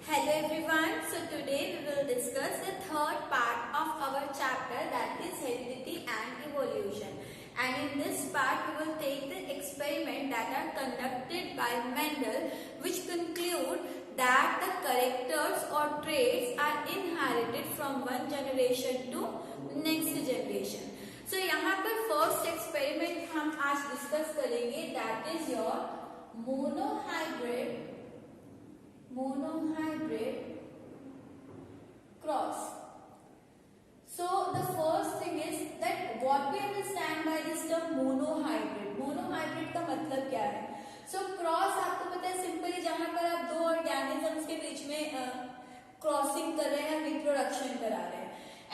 Hello everyone. So today we will discuss the third part of our chapter, that is heredity and evolution. And in this part we will take the experiment that are conducted by Mendel, which conclude that the characters or traits are inherited from one generation to next generation. So यहाँ पर first experiment हम आज discuss करेंगे, that is your monohybrid cross. So the first thing is that what we understand by this term monohybrid. Monohybrid का मतलब क्या है? So cross आपको पता है सिंपली जहां पर आप दो ऑर्गेनिजम्स के बीच में क्रॉसिंग कर रहे हैं या रिप्रोडक्शन करा रहे हैं.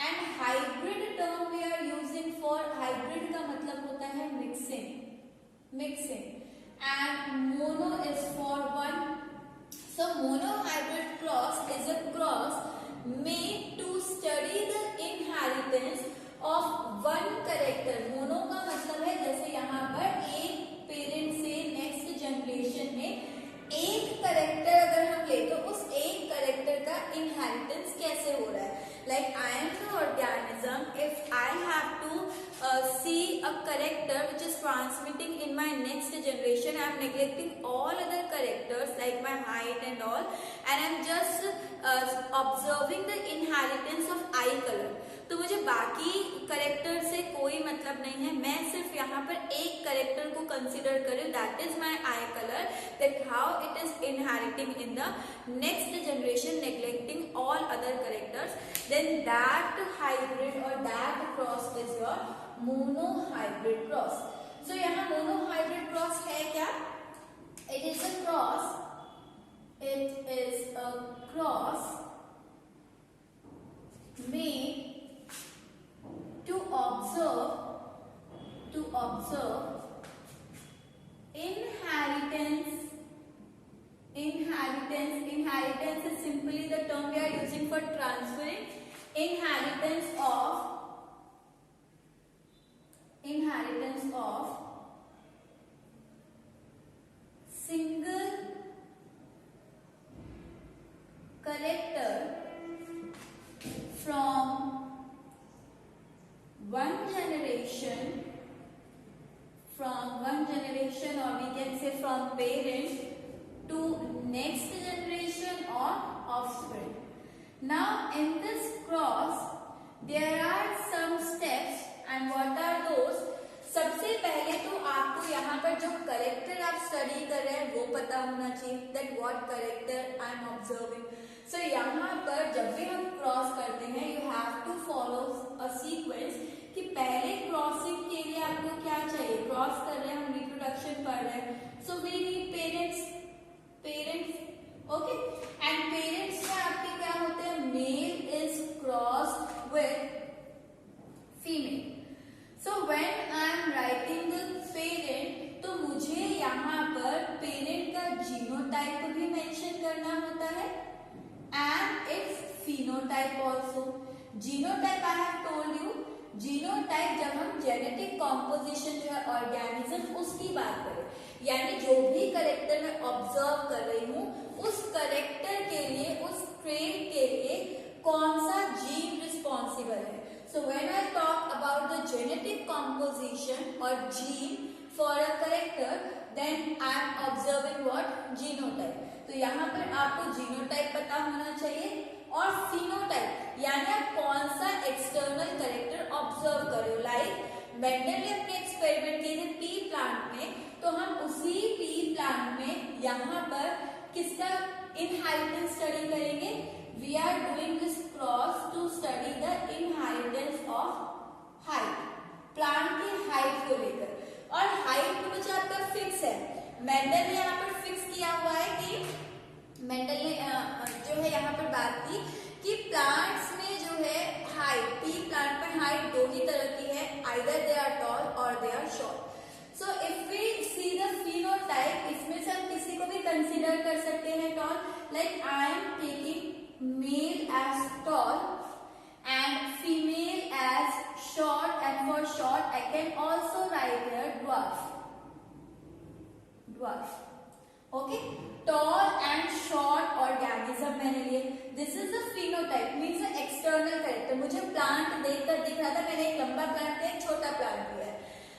And hybrid term we are using for hybrid का मतलब होता है mixing and mono is for one. So monohybrid cross is a cross made to study the inheritance of one character. Mono का मतलब है जैसे यहाँ पर एक पेरेंट से नेक्स्ट जनरेशन में एक करेक्टर अगर हम ले तो उस एक करेक्टर का इनहेरिटेंस कैसे हो रहा है. Like I am the organism. If I have to see a character which is transmitting in my next generation, I am neglecting all other characters like my height and all, and I am just observing the inheritance of eye color. तो मुझे बाकी character से कोई मतलब नहीं है, मैं सिर्फ यहाँ पर एक करेक्टर को कंसिडर करूँ, that is my eye colour, that how it is inheriting in the next generation, neglecting all other characters, then that hybrid और that cross is your monohybrid cross. So यहाँ मोनोहाइब्रिड क्रॉस है क्या? It is a cross made to observe inheritance is simply the term we are using for transferring inheritance of single character from one generation or we can say from parent to next generation or offspring. Now in this cross there are some steps, and what are those? सबसे पहले तो आपको यहाँ पर जो character आप study कर रहे हैं वो पता होना चाहिए, that what character I am observing. So यहाँ पर जब भी हम क्रॉस करते हैं you have to follow a sequence कि पहले क्रॉसिंग के लिए आपको क्या चाहिए. क्रॉस कर रहे हैं हम, रिप्रोडक्शन पढ़ रहे हैं, so we need parents okay. And parents में आपके क्या होते हैं? Male is cross with female. So when I am writing the parent तो मुझे यहाँ पर पेरेंट का जीनोटाइप भी मेंशन करना होता है and its phenotype also. Genotype I have told you. Genotype जब हम जेनेटिक कॉम्पोजिशन जो है ऑर्गेनिज्म उसकी बात करें, यानी जो भी करेक्टर मैं ऑब्जर्व कर रही हूँ उस करेक्टर के लिए, उस ट्रेट के लिए कौन सा जीन रिस्पॉन्सिबल है. So when I talk about the genetic composition और gene for a character, then I am observing what? Genotype. तो यहाँ पर आपको जीनोटाइप पता होना चाहिए और फिनोटाइप, यानी आप कौन सा एक्सटर्नल करेक्टर ऑब्जर्व कर रहे हो. लाइक मेंडल ने अपने एक्सपेरिमेंट किए थे पी प्लांट में, तो हम उसी पी प्लांट में यहाँ पर किसका इनहेरिटेंस स्टडी करेंगे? We are doing this cross to study the inheritance of height, plant की हाइट को लेकर. और हाइट तो मुझे आपका फिक्स है, मेंडल ने यहाँ पर फिक्स किया हुआ है कि मेंडल ने जो है यहाँ पर बात की कि प्लांट्स में जो है हाइट, पी प्लांट में हाइट दो ही तरह की है, आइदर दे आर टॉल और they are short. So if we see the phenotype, इसमें से हम किसी को भी कंसीडर कर सकते हैं tall. Like I am taking male as tall and female as short, and for short I can also write here dwarf. Okay. Tall and short organism मैंने करेक्टर, मुझे प्लांट देखकर दिख रहा था, मैंने एक लंबा प्लांट लिया, एक छोटा प्लांट लिया है।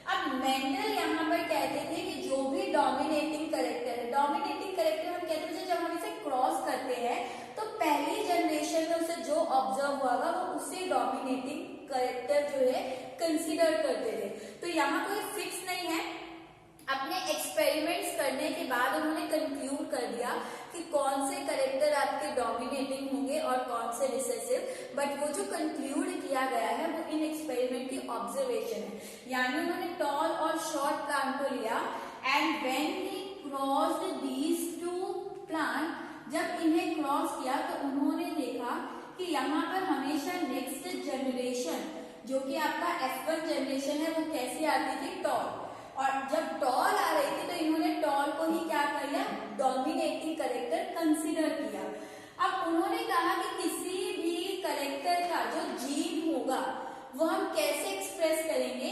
अब मेंडल यहाँ पर कहते थे कि जो भी डोमिनेटिंग करेक्टर है, डोमिनेटिंग करेक्टर हम कहते थे जब हम इसे क्रॉस करते हैं तो पहली जनरेशन में उसे जो ऑब्जर्व होगा वो उसे डोमिनेटिंग करेक्टर जो है कंसीडर करते थे। तो यहाँ कोई फिक्स नहीं है, अपने एक्सपेरिमेंट्स करने के बाद उन्होंने कंक्लूड कर दिया कि कौन से करेक्टर आपके डोमिनेटिंग होंगे और कौन से रिसेसिव, बट वो जो कंक्लूड किया गया है वो इन एक्सपेरिमेंट की ऑब्जर्वेशन है। यानी उन्होंने टॉल और शॉर्ट प्लांट को लिया and when he crossed these two plant, जब इन्हें क्रॉस किया तो उन्होंने देखा कि यहाँ पर हमेशा नेक्स्ट जनरेशन जो कि आपका F1 जनरेशन है वो कैसी आती थी, टॉल, और जब टॉल आ रही थी तो इन्होंने टॉल को ही क्या किया, डोमिनेटिंग करेक्टर कंसीडर किया। अब उन्होंने कहा कि किसी भी करेक्टर का जो जीन होगा वो हम कैसे एक्सप्रेस करेंगे,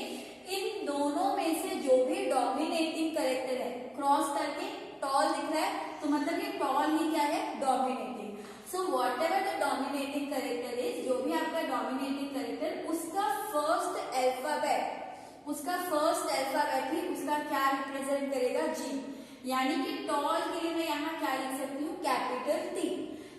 इन दोनों में से जो भी डोमिनेटिंग करेक्टर है, क्रॉस करके टॉल दिख रहा है तो मतलब ये टॉल ही क्या है, dominating. So what ever the dominating character is, जो भी आपका डोमिनेटिंग करेक्टर, उसका फर्स्ट अल्फाबेट ही उसका क्या रिप्रेजेंट करेगा, जी। यानी कि टॉल के लिए मैं यहाँ क्या लिख सकती हूँ, capital T।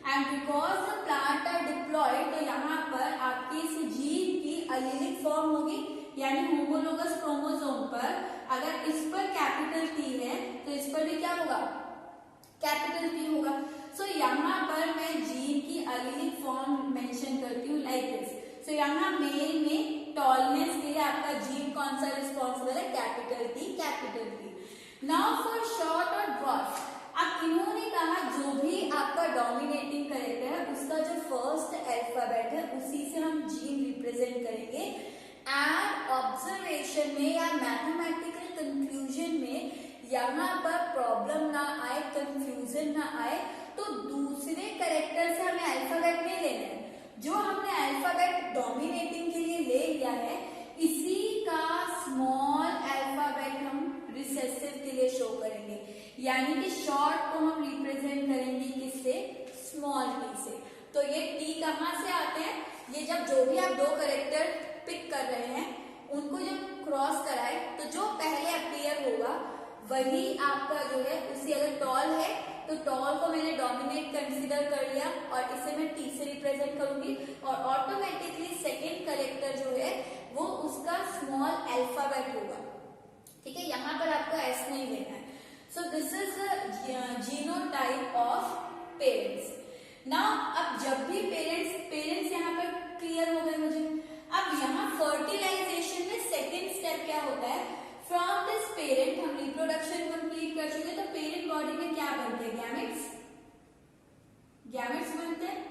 And because the plant are diploid, तो यहाँ पर आपकी इस जीन की अलीलिक फॉर्म होगी, यानी होमोलोगस क्रोमोसोम पर अगर इस पर कैपिटल T है तो इस पर भी क्या होगा, कैपिटल T होगा। सो यहाँ पर मैं जीन की अलीलिक फॉर्म मेंशन करती हूँ लाइक दिस। सो यहाँ मेल में टॉलनेस के लिए आपका जीन कौन सा रिस्पॉन्सिबल है, capital T। Now for short और ड्वार्फ, अब इन्होंने कहा जो भी आपका डोमिनेटिंग करेक्टर है उसका जो फर्स्ट अल्फाबेट है उसी से हम जीन रिप्रेजेंट करेंगे। एंड ऑब्जर्वेशन में या मैथमेटिकल कंक्लूजन में यहाँ पर प्रॉब्लम ना आए, कंफ्यूजन ना आए, तो दूसरे करेक्टर से हमें अल्फाबेट नहीं लेना है, जो हमने अल्फाबेट डोमिनेटिंग के लिए ले लिया है इसी का स्मॉल अल्फाबेट हम रिसेसिव के लिए शो करेंगे। यानी कि शॉर्ट को हम रिप्रेजेंट करेंगे किससे, स्मॉल टी से। तो ये टी कहाँ से आते हैं, ये जब जो भी आप दो करेक्टर पिक कर रहे हैं उनको जब क्रॉस कराए तो जो पहले अपीयर होगा वही आपका जो है, उसी अगर टॉल है तो टॉल को मैंने डोमिनेट कंसीडर कर लिया और इसे मैं टी से रिप्रेजेंट करूंगी और ऑटोमेटिकली सेकेंड करेक्टर जो है वो उसका स्मॉल अल्फाबेट होगा। ठीक है, यहाँ पर आपको एस नहीं लेना है। So this is the genotype of parents. Now अब जब भी पेरेंट्स यहाँ पर क्लियर हो गए मुझे। अब यहाँ फर्टिलाइजेशन में सेकेंड स्टेप क्या होता है, फ्रॉम दिस पेरेंट हम रिप्रोडक्शन कंप्लीट कर चुके तो पेरेंट बॉडी में क्या बनते हैं, गैमेट्स बनते हैं।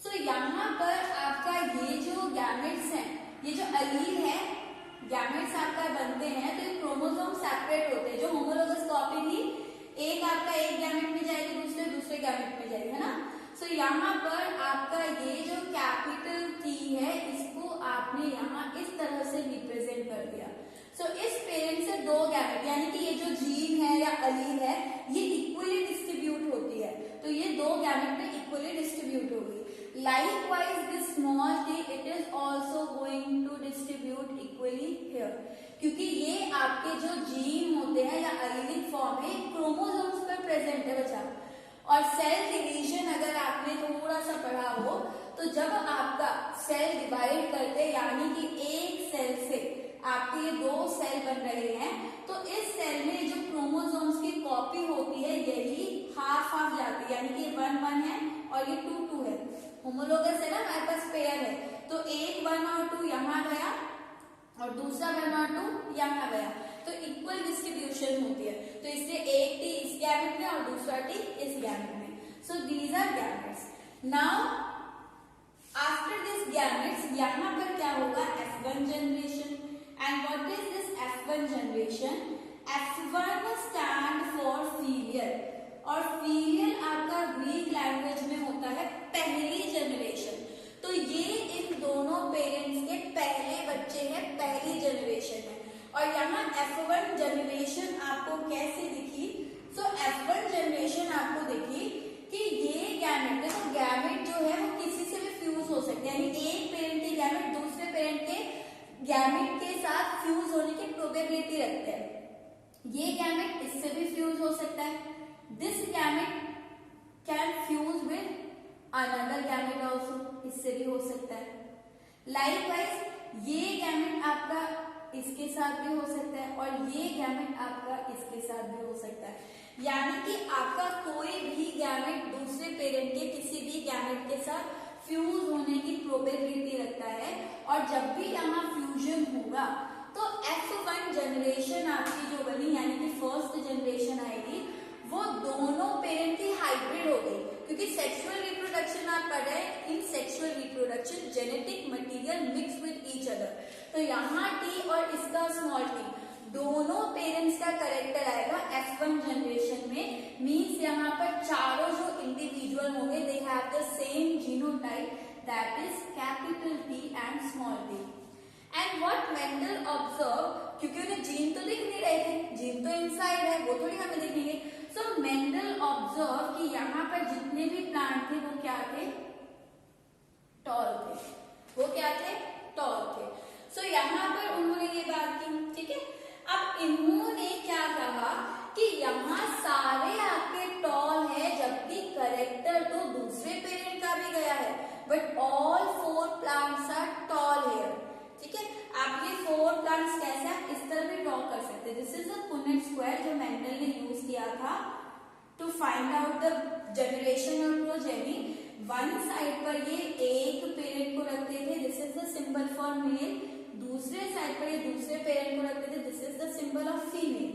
सो यहाँ पर आपका ये जो गैमेट्स हैं, ये जो अलील है, गैमेट्स आपका बनते हैं तो ये क्रोमोसोम सेपरेट होते हैं। जो होमोलोगस कॉपी थी, एक आपका एक गैमेट में जाएगी, दूसरे गैमेट में जाएगी, है ना। सो यहाँ पर आपका ये जो कैपिटल T है इसको आपने यहाँ इस तरह से रिप्रेजेंट कर दिया। सो इस पेरेंट से दो गैमेट, यानी कि ये जो जीन है या अलील है ये इक्वली डिस्ट्रीब्यूट होती है, तो ये दो गैमेट में इक्वली डिस्ट्रीब्यूट होगी। Likewise this small t it is also going to distribute equally here, क्योंकि ये आपके जो जीन होते हैं या अलीलिक फॉर्म है क्रोमोसोम्स पर प्रेजेंट है बच्चा। और सेल डिवीजन अगर आपने थोड़ा सा पढ़ा हो तो जब आपका सेल डिवाइड करते यानी कि एक सेल से आपके ये दो सेल बन रहे हैं तो इस सेल में जो क्रोमोसोम्स की कॉपी होती है यही हाफ जाती है, यानी कि 1 है और ये 2 है। होमोलोगस है ना, हमारे पास पेयर है तो एक 1 और 2 यहाँ गया और दूसरा 1 और 2 यहाँ गया, तो इक्वल डिस्ट्रीब्यूशन होती है। तो इसलिए एक टी इस गैमेट में और दूसरा टी इस गैमेट में। So these are gametes. Now after this gametes यहाँ पर क्या होगा, F1 generation. And what is this F1 generation, F1 stand for filial और फीलियल आपका ग्रीक लैंग्वेज में होता है पहली जनरेशन। तो ये इन दोनों पेरेंट्स के पहले बच्चे हैं, पहली जनरेशन है। और यहाँ F1 जनरेशन आपको कैसे दिखी, सो F1 जनरेशन आपको दिखी कि ये गैमेट, देखो गैमेट जो है वो किसी से भी फ्यूज हो सकते हैं, यानी एक पेरेंट गैमेट के साथ फ्यूज होने की प्रोबेबिलिटी रखते हैं। ये गैमेट इससे भी फ्यूज हो सकता है। This gamete can fuse with another gamete also, इससे भी हो सकता है। लाइकवाइज ये गैमेट आपका इसके साथ भी हो सकता है और ये गैमेट आपका इसके साथ भी हो सकता है। यानी कि आपका कोई भी गैमेट दूसरे पेरेंट के किसी भी गैमेट के साथ फ्यूज होने की प्रोबेबिलिटी रखता है, और जब भी यहाँ फ्यूजन होगा तो F1 जनरेशन आपकी जो बनी, यानी कि फर्स्ट जनरेशन आएगी, वो दोनों पेरेंट की हाइब्रिड हो गई। क्योंकि सेक्सुअल रिप्रोडक्शन आप पढ़ रहे हैं, in sexual reproduction genetic material mix with each other. तो यहाँ T और इसका स्मॉल t दोनों पेरेंट्स का करेक्टर आएगा F1 जनरेशन में। मीन्स यहाँ पर चारों जो इंडिविजुअल होंगे they have the same genotype, that is capital T and small t। And what Mendel observe, क्योंकि उन्हें जीन तो दिख नहीं रहे थे, जीन तो इनसाइड है, वो थोड़ी हमें दिखेंगे। सो मेंडल ऑब्जर्व कि यहाँ पर जितने भी प्लांट थे वो क्या थे, टॉल थे। वो क्या थे, टॉल थे। सो यहाँ पर उन्होंने ये बात की, ठीक है। अब इन्होंने क्या कहा कि यहाँ सारे आपके टॉल है, जबकि करेक्टर तो दूसरे पेरेंट का भी गया है, but all 4 plants are tall here, ठीक है। आप ये 4 प्लांट्स कैसा इस तरह भी ड्रॉ कर सकते हैं। This is the Punnett square जो मेंडल ने यूज किया था to find out the generation और प्रोजेनी। वन साइड पर ये एक पेरेंट को रखते थे, this is the symbol for male. दूसरे साइड पर ये दूसरे पेरेंट को रखते थे, this is the symbol of female.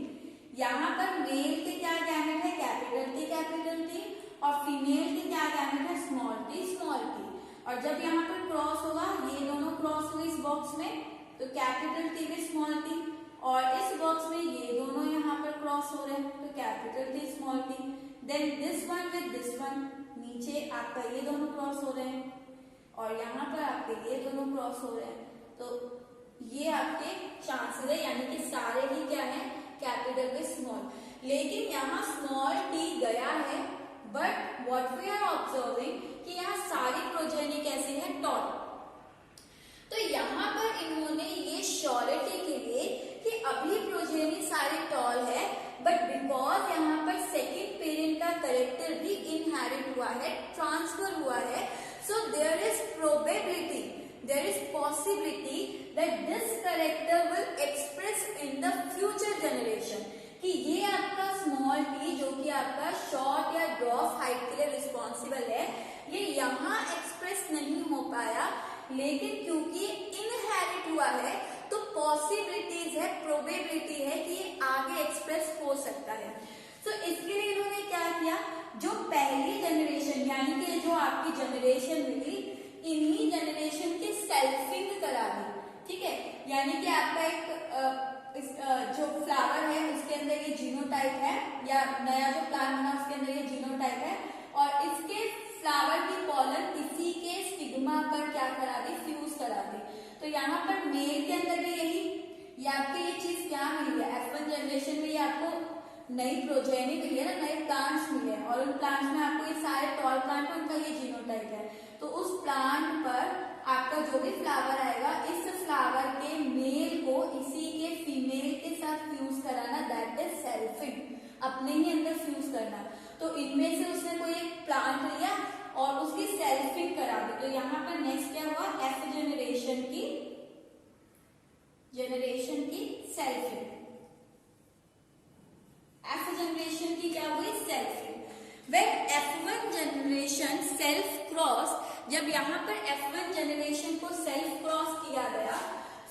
यहाँ पर मेल के क्या गैमेट है, कैपिटल टी, और फीमेल के क्या गैमेट है, स्मॉल टी। और जब यहाँ पर क्रॉस होगा, ये दोनों क्रॉस हुए इस बॉक्स में, तो capital T with small t, और इस बॉक्स में ये दोनों यहाँ पर क्रॉस हो रहे हैं, तो capital T small t। Then this one with this one, नीचे आपका ये दोनों क्रॉस हो रहे हैं, और यहाँ पर आपके ये दोनों क्रॉस हो रहे हैं। तो ये आपके चांसेस है, यानी कि सारे ही क्या है, कैपिटल विद स्मॉल। लेकिन यहाँ स्मॉल t गया है, but what we are observing कि यहाँ सारी प्रोजेनी कैसी है, टॉल। तो यहाँ पर इन्होंने ये श्योरिटी के लिए कि अभी प्रोजेनी सारी टॉल है, बट बिकॉज यहाँ पर सेकेंड पेरेंट का करेक्टर भी इनहेरिट हुआ है, ट्रांसफर हुआ है, so there is probability, there is possibility that this character will express in the future generation, कि ये आपका स्मॉल t जो कि आपका शॉर्ट या ड्वार्फ हाइट के लिए रिस्पॉन्सिबल है, ये यहाँ एक्सप्रेस नहीं हो पाया, लेकिन क्योंकि इनहेरिट हुआ है तो पॉसिबिलिटीज है, प्रोबेबिलिटी है कि ये आगे एक्सप्रेस हो सकता है। तो इसके लिए इन्होंने क्या किया, जो पहली जनरेशन यानी कि जो आपकी जनरेशन मिली, इन्हीं जनरेशन की सेल्फिंग करा दी, ठीक है। यानी कि आपका एक जो फ्लावर है उसके अंदर ये जीनोटाइप है, या नया जो प्लांट बना उसके अंदर ये जीनोटाइप है, और इसके फ्लावर की पॉलन इसी के स्टिग्मा पर क्या करा दी, फ्यूज करा दी। तो यहाँ पर मेल के अंदर भी यही, ये आपकी ये चीज क्या मिली है, F1 जनरेशन में ये आपको नई प्रोजेनी मिली है ना, नए प्लांट्स मिले हैं, और उन प्लांट्स में आपको ये सारे टॉल प्लांट है, उनका ये जीनोटाइप है। तो उस प्लांट पर आपका जो भी फ्लावर आएगा, इस फ्लावर के मेल को इसी के फीमेल के साथ फ्यूज कराना, दैट इज सेल्फिंग, अपने ही अंदर फ्यूज करना। तो इनमें से उसने कोई एक प्लांट लिया और उसकी सेल्फिंग करा दी। तो यहाँ पर नेक्स्ट क्या हुआ, F जनरेशन की सेल्फिंग, F जनरेशन की क्या हुई, selfing. When F1 generation self cross, जब यहाँ पर F1 जनरेशन को सेल्फ क्रॉस किया गया,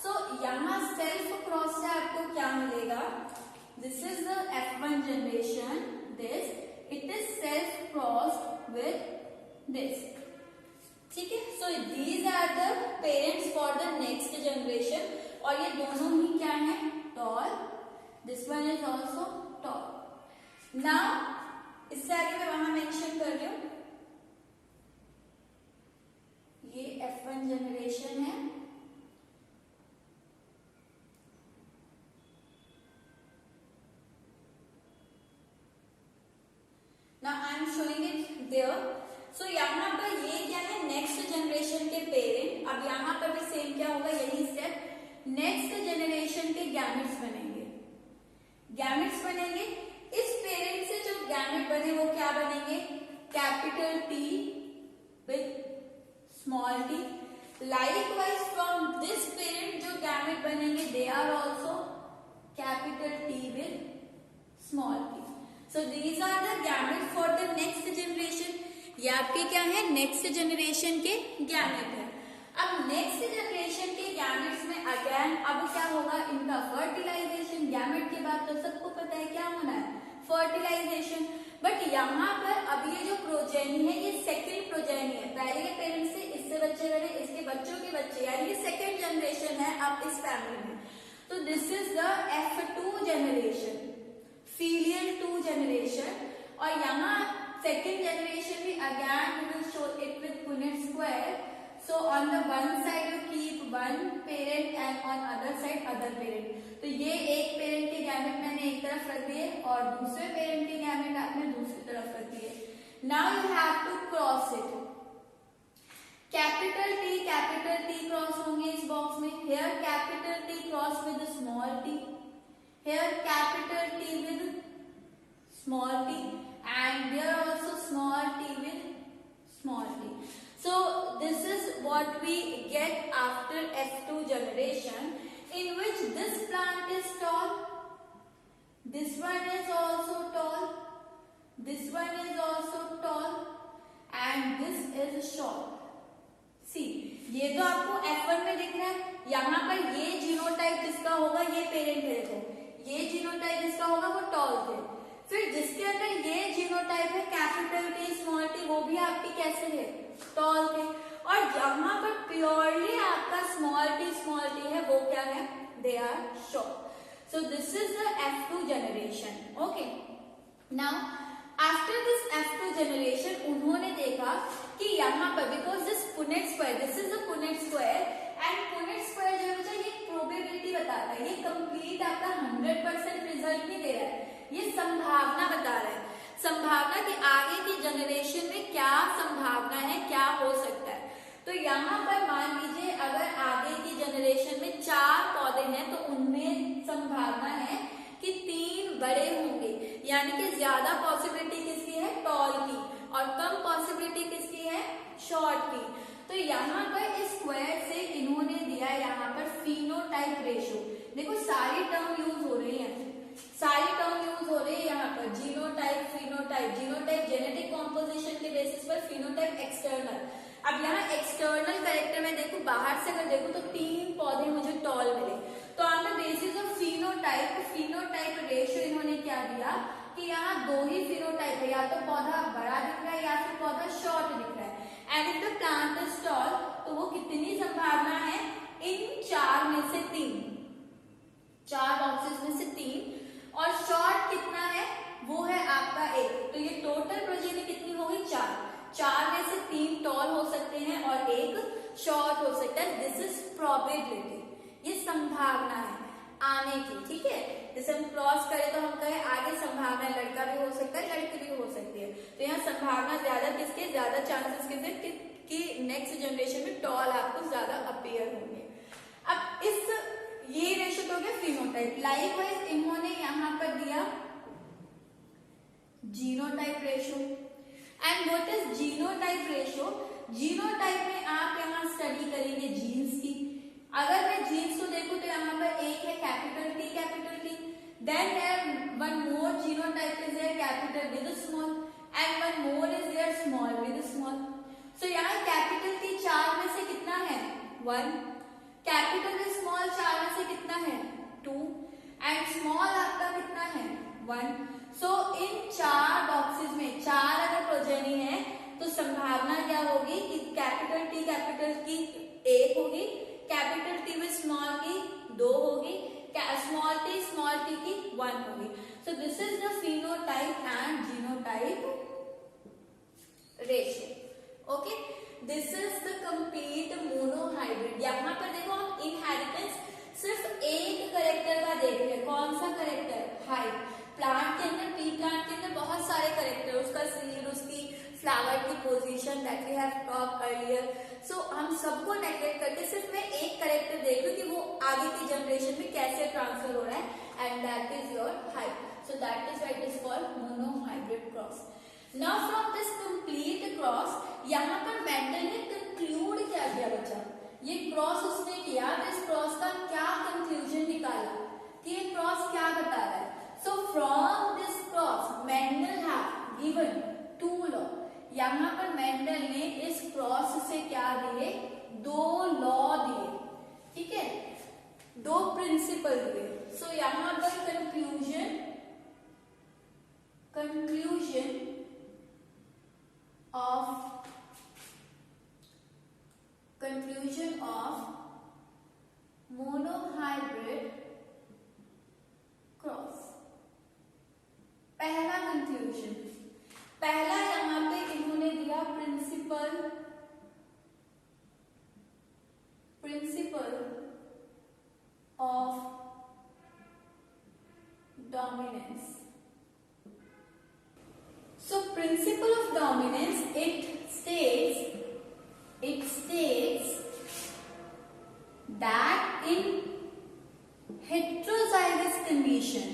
सो यहाँ सेल्फ क्रॉस से आपको क्या मिलेगा, this is the F1 generation, this it is self cross with this, ठीक है। So these are the parents for the next generation, और ये दोनों ही क्या है, tall, this one is also tall. Now इससे आगे मैं वहां मेंशन कर रही हूं, ये F1 जनरेशन है, now I am showing it there. So यहाँ पर ये क्या है, नेक्स्ट जनरेशन के पेरेंट। अब यहाँ पर भी सेम क्या होगा, यही स्टेप, नेक्स्ट जनरेशन के गैमेट्स बनेंगे। गैमेट्स बनेंगे, इस पेरेंट से जो गैमेट बने वो क्या बनेंगे, capital t with small t. Likewise from this parent जो गैमेट बनेंगे they are also capital t with small t. So these are the gamete for the next generation. ये आपके क्या है, नेक्स्ट जनरेशन के गैमेट है। अब नेक्स्ट जनरेशन के गैमेट्स में अगेन अब क्या होगा, इनका फर्टिलाइजेशन। गैमेट के बाद तो सबको पता है क्या होना है, फर्टिलाइजेशन। बट यहाँ पर अब ये जो प्रोजेनी है ये सेकंड प्रोजेनी है। पहले के पेरेंट्स से इससे बच्चे बने, इसके बच्चों के बच्चे, यानी ये सेकंड जनरेशन है अब इस फैमिली में। तो this is the F2 generation, filial 2 generation. और यहाँ सेकंड जनरेशन भी again we will show it with Punnett square. So on the one side you keep one parent and on other side other parent. तो ये एक parent के gamete मैंने एक तरफ रख दिए और दूसरे पेरेंट के गैमेट आपने दूसरी तरफ रख दिए। Now you have to cross it. Capital T cross होंगे इस बॉक्स में। Here capital T cross with small t. Here capital T with small t and there also small t with small t. So this is what we get after F2 generation, in which this plant is tall, this one is also tall, this one is also tall and this is short. See, ये तो आपको F1 में दिख रहा है। यहाँ पर ये जीनोटाइप जिसका होगा ये पेरेंट है, देखो ये जीनोटाइप जिसका होगा वो टॉल थे। फिर जिसके अंदर ये जीनोटाइप है कैपिटल T स्मॉल t, वो भी आपकी कैसे है, टॉल थे। और जहां पर प्योरली आपका स्मॉल t है वो क्या है, they are short. So this is the F2 generation. Okay, now after this F2 generation उन्होंने देखा कि यहाँ पर because this Punnett square, this is the Punnett square and Punnett square जो है ये प्रोबेबिलिटी बताता है, ये कंप्लीट आपका 100% रिजल्ट नहीं दे रहा है, ये संभावना बता रहा है। संभावना कि आगे की जनरेशन में क्या संभावना है, क्या हो सकता है। तो यहाँ पर मान लीजिए अगर आगे की जनरेशन में 4 पौधे हैं तो उनमें संभावना है कि 3 बड़े होंगे, यानी कि ज्यादा पॉसिबिलिटी किसकी है, टॉल की, और कम पॉसिबिलिटी किसकी है, शॉर्ट की। तो यहाँ पर इस स्क्वायर से इन्होंने दिया यहाँ पर फिनोटाइप रेशियो। देखो सारी टर्म यूज हो रही है, सारी टर्म यूज हो रही है यहाँ पर, genotype phenotype. Genotype genetic composition के बेसिस पर, फिनोटाइप एक्सटर्नल। अब यहाँ एक्सटर्नल कैरेक्टर में देखो, बाहर से अगर देखो तो 3 पौधे मुझे टॉल मिले, तो on the basis of phenotype ratio इन्होंने क्या दिया कि यहाँ 2 ही फिनोटाइप है, या तो पौधा बड़ा दिख रहा है या फिर पौधा शॉर्ट दिख रहा है। And if the plant is tall, तो वो कितनी संभावना है, इन 4 में से 3, 4 बॉक्सेस में से 3, और शॉर्ट कितना है, वो है आपका 1। तो ये टोटल प्रोजेनी कितनी होगी, 4 में से 3 टॉल हो सकते हैं और 1 शॉर्ट हो सकता है। दिस इज प्रोबेबिलिटी, ये संभावना है आने की, ठीक है। जैसे हम क्रॉस करें तो हम कहें आगे संभावना है, लड़का भी हो सकता है, लड़की भी हो सकती है। तो यहाँ संभावना ज्यादा किसके, ज्यादा चांसेस किसके कि नेक्स्ट जनरेशन में टॉल आपको ज्यादा अपीयर होंगे। अब इस ये रेशियो तो हो गया फिनोटाइप। लाइकवाइज इन्होंने यहाँ पर दिया genotype ratio. And what is genotype ratio, genotype में आप यहाँ स्टडी करेंगे जीन्स की। अगर मैं जीन्स को देखूं तो यहाँ पर एक है capital T, then there one more genotype is there capital with small and one more is there small with small. So यहाँ कैपिटल T 4 में से कितना है, 1, कैपिटल में स्मॉल 4 में से कितना है, 2, एंड स्मॉल आपका कितना है, 1। सो इन 4 बॉक्सेस में 4 अगर प्रोजेनी है तो संभावना क्या होगी कि कैपिटल T की 1 होगी, कैपिटल T में स्मॉल की 2 होगी, स्मॉल t की 1 होगी। सो this is the phenotype and genotype ratio. Okay, this is the complete monohybrid. यहाँ पर देखो हम इनहेरिटेंस सिर्फ एक करेक्टर का देख रहे हैं, कौन सा करेक्टर, हाइट। प्लांट के अंदर, ट्री प्लांट के अंदर बहुत सारे करेक्टर, उसका सीड, उसकी फ्लावर की position that we have talk earlier. So हम सबको नेगलेक्ट करके सिर्फ मैं एक करेक्टर देख लूं कि वो आगे की जनरेशन में कैसे ट्रांसफर हो रहा है, and that is your height. So that is why it is called monohybrid cross. Now from this complete cross, यहाँ पर मेंडल ने कंक्लूड क्या किया बच्चा, ये क्रॉस उसने किया तो इस क्रॉस का क्या कंक्लूजन निकाला कि ये क्रॉस क्या बता रहा है. So from this cross Mendel have given 2 law. यहाँ पर मेंडल ने इस क्रॉस से क्या दिए, 2 लॉ दिए. ठीक है, 2 प्रिंसिपल दिए. सो यहाँ पर कंक्लूजन of monohybrid क्रॉस. पहला कंक्लूजन, पहला यहां पे इन्होंने दिया principle of dominance. So principle of dominance, it states that in heterozygous condition,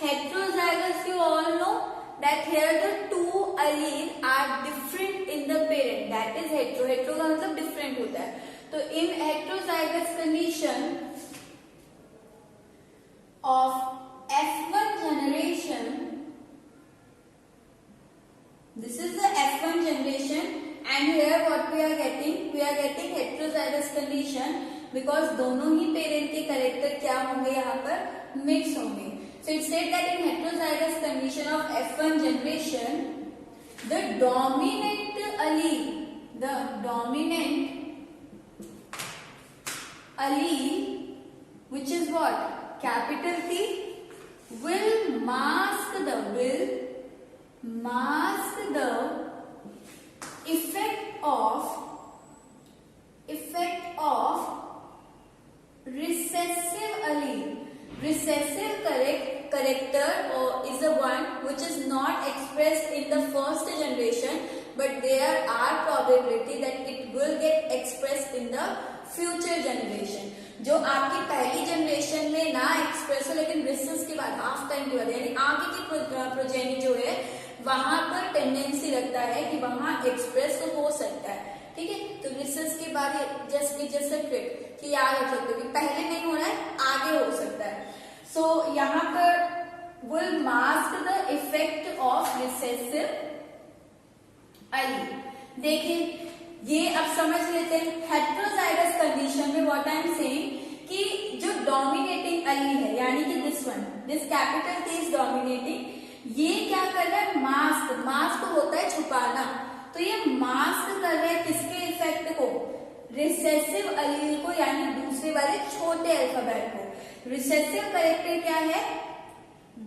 heterozygous, you all know that here the 2 alleles are different in the parent, that is hetero का मतलब different होता है. तो in heterozygous condition of F1 generation, this is the F1 generation, and here what we are getting heterozygous condition because दोनों ही parent के character क्या होंगे, यहाँ पर मिक्स होंगे. So it said that in heterozygous condition of F1 generation, the dominant allele, which is what, capital T, will mask the effect of recessive allele. Recessive character is the one which is not expressed in the first generation, but there are probability that it will get expressed in the future generation. जो आपकी पहली generation में ना express हो लेकिन recess के बाद, half time के बाद, यानी आगे की प्रोजेनी जो है वहां पर टेंडेंसी रखता है कि वहां एक्सप्रेस तो हो सकता है. ठीक है, तो रिसेस के बाद जस्ट अ ट्रिक कि याद रख सकते हो कि पहले नहीं हो रहा है, आगे हो सकता है. सो यहाँ पर will mask the effect of recessive allele. देखिए ये अब समझ लेते हैं हेटेरोजाइगस कंडीशन में व्हाट आई एम सेइंग कि जो डोमिनेटिंग allele है, यानी कि this capital T is dominating, ये क्या कर रहा है, मास्क होता है छुपाना. तो ये मास्क कर रहा है किसके इफेक्ट को, रिसेसिव allele को, यानी दूसरे वाले छोटे अल्फाबेट को. रिसेसिव कैरेक्टर क्या है,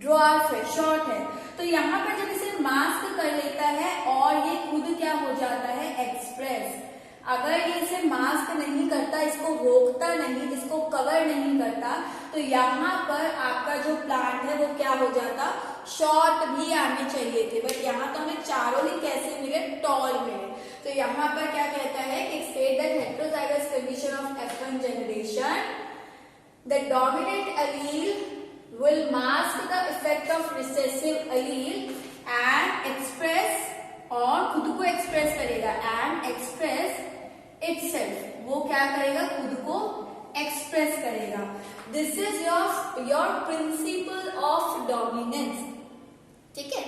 ड्वार्फ है, शॉर्ट है. तो यहाँ पर जब इसे मास्क कर लेता है और ये खुद क्या हो जाता है, एक्सप्रेस. अगर ये इसे मास्क नहीं करता, इसको रोकता नहीं, इसको कवर नहीं करता, तो यहाँ पर आपका जो प्लांट है वो क्या हो जाता, शॉर्ट भी आने चाहिए थे, बट यहाँ तो हमें चारों ही कैसे मिले, टॉल मिले. तो यहाँ पर क्या कहता है कि state that heterozygous condition of F1 generation, the dominant allele will mask the effect of recessive allele and express, और खुद को एक्सप्रेस करेगा, and express itself, वो क्या करेगा, खुद को एक्सप्रेस करेगा. This is your principle of dominance. ठीक है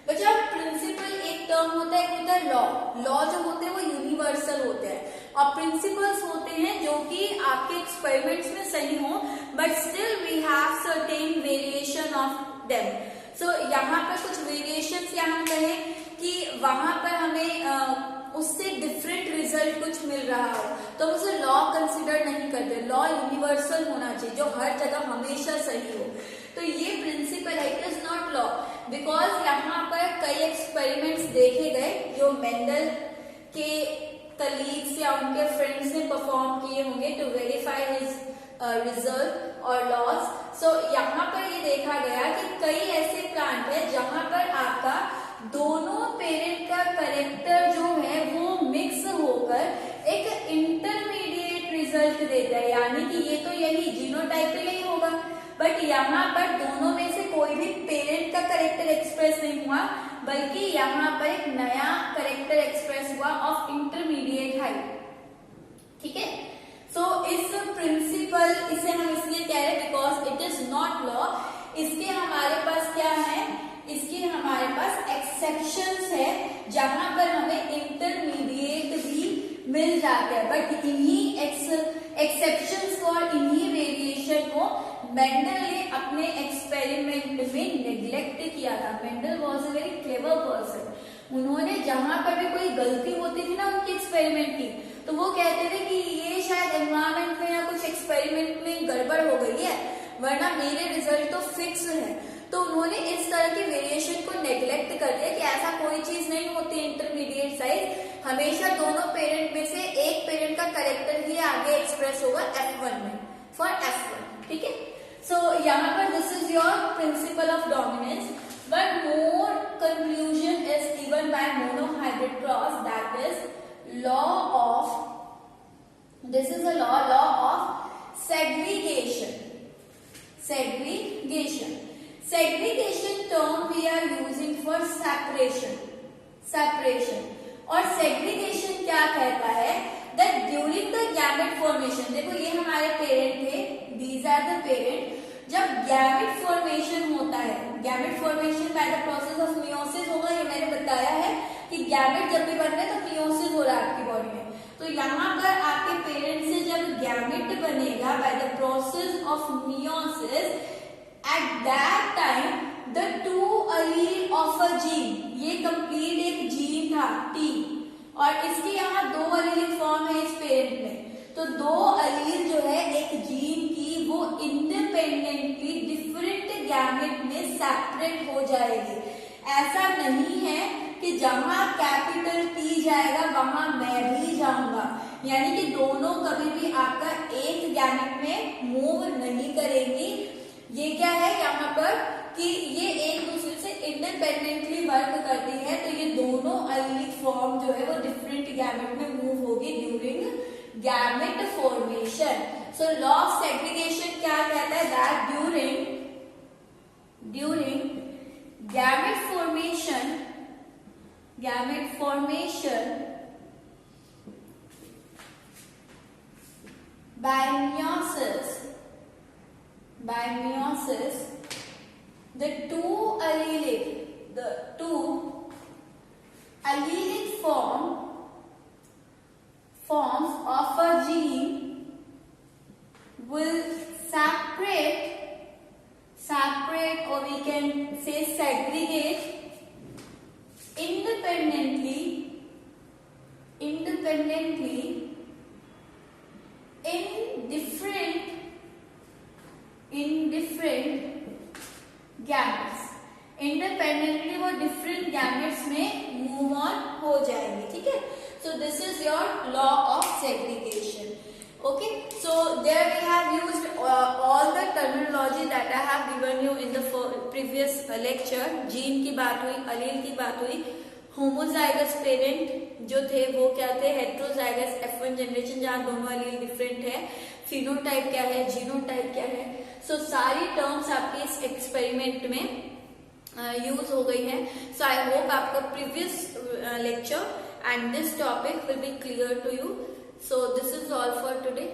बच्चा, प्रिंसिपल एक टर्म होता है, एक होता है लॉ जो होते हैं वो यूनिवर्सल होते हैं, और प्रिंसिपल्स होते हैं जो कि आपके एक्सपेरिमेंट्स में सही हो, but still we have certain variation of them. So यहाँ पर कुछ वेरिएशंस या हम कहें कि वहां पर हमें उससे डिफरेंट रिजल्ट कुछ मिल रहा हो तो उसे लॉ कंसिडर नहीं करते. लॉ यूनिवर्सल होना चाहिए जो हर जगह हमेशा सही हो. तो ये प्रिंसिपल है, it is not law, because यहाँ पर कई एक्सपेरिमेंट्स देखे गए जो मेंडल के कलीग्स या उनके फ्रेंड्स ने परफॉर्म किए होंगे टू वेरीफाई हिज रिजल्ट और लॉस। सो यहाँ पर ये देखा गया कि कई ऐसे प्लांट है जहां पर आपका दोनों पेरेंट का कैरेक्टर जो है वो मिक्स होकर एक इंटरमीडिएट रिजल्ट देता है, यानी कि ये तो यही जीनोटाइप तो यही होगा, बट यहाँ पर दोनों में से कोई भी पेरेंट का कैरेक्टर एक्सप्रेस नहीं हुआ, बल्कि यहाँ पर एक नया कैरेक्टर एक्सप्रेस हुआ ऑफ इंटरमीडिएट हाइट। ठीक है, सो इस प्रिंसिपल इसे हम इसलिए कह रहे हैं because it is not law. इसके हमारे पास क्या है, इसके हमारे पास एक्सेप्शंस है जहां पर हमें इंटरमीडिएट भी मिल जाता है, बट इन्हीं एक्सेप्शंस को और इन्हीं वेरिएशन को मेंडल ने अपने एक्सपेरिमेंट में नेग्लेक्ट किया था। Mendel was a very clever person. उन्होंने जहां पर भी कोई गलती होती थी ना उनकी एक्सपेरिमेंट की, तो वो कहते थे कि ये शायद एनवायरमेंट में या कुछ एक्सपेरिमेंट में गड़बड़ हो गई है, वरना मेरे रिजल्ट तो फिक्स है। तो उन्होंने इस तरह के वेरिएशन को नेग्लेक्ट कर दिया कि ऐसा कोई चीज नहीं होती इंटरमीडिएट साइज, हमेशा दोनों पेरेंट में से एक पेरेंट का कैरेक्टर ही आगे एक्सप्रेस होगा F1 में, फॉर F1। ठीक है, सो यहाँ पर this is your principle of dominance, but more conclusion is given by monohybrid cross, that is law of, this is a law of segregation term we are using for separation और segregation क्या कहता है, that during the gamete formation, देखो ये हमारे parent थे, these are the parent, जब gamete formation होता है, gamete formation by the process of meiosis होगा, ये मैंने बताया है कि गैमेट जब भी बन रहे हैं तो मियोसिस हो रहा है आपकी बॉडी में। तो यहाँ पर आपके पेरेंट से जब गैमेट बनेगा by the process of meiosis, at that time the two Aleel of a gene, ये कंप्लीट एक जीन था T, और इसके यहाँ दो अलील फॉर्म है इस पेरेंट में, तो दो अलील जो है एक जीन की वो इंडिपेंडेंटली डिफरेंट गैमेट में सेपरेट हो जाएगी। ऐसा नहीं है कि जहां कैपिटल T जाएगा वहां मैं भी जाऊंगा, यानी कि दोनों कभी भी आपका एक गैमेट में मूव नहीं करेंगी। ये क्या है यहाँ पर कि ये एक दूसरे से इंडिपेंडेंटली वर्क करती है, तो ये दोनों अलील फॉर्म जो है वो डिफरेंट गैमेट में मूव होगी during gamete formation. So law of segregation क्या कहता है, that during gamete formation by meiosis, the two allelic forms of a gene will separate or we can say segregate independently in different gametes, independently वो different gametes में move on हो जाएंगे। ठीक है, so this is your law of segregation. Okay, so there we have used all the terminology that I have given you in the previous lecture. Gene की बात हुई, अलील की बात हुई, होमोजाइगस पेरेंट जो थे वो क्या थे, हेट्रोजाइगस F1 जनरेशन जहां दोनों अलील डिफरेंट है, फिनोटाइप क्या है, जीनोटाइप क्या है। सो सारी टर्म्स आपके इस एक्सपेरिमेंट में यूज हो गई है। सो आई होप आपका previous lecture and this topic will be clear to you. So this is all for today.